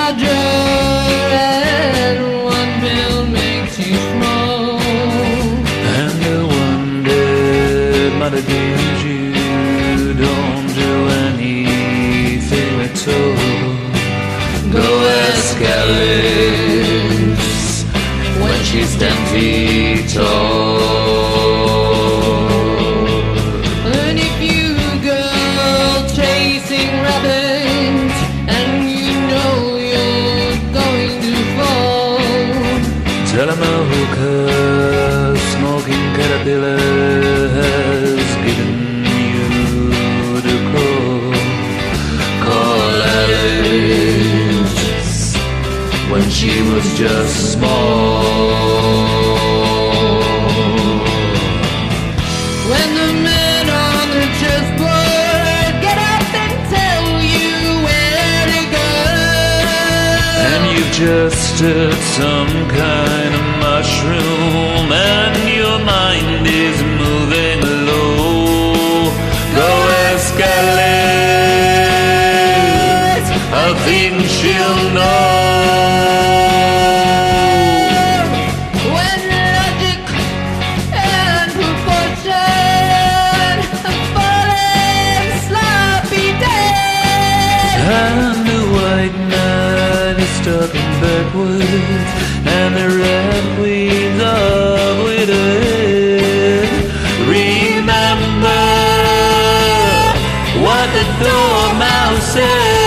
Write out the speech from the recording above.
larger, and one pill makes you small. And the one that might have gives you don't do anything at all. Go ask Alice when she's 10 feet tall. And if you go chasing rabbits and you know you're going to fall, tell him a hookah smoking caterpillar has given you the call. Call Alice when she was just small. when the men on the chessboard get up and tell you where to go, And you've just heard some kind of mushroom and your mind is moving low. Go ask Alice, I think she'll know. when logic and proportion fall in sloppy dead, And the white knight is talking backwards, and the red queen's up with her head. Remember what the dormouse said.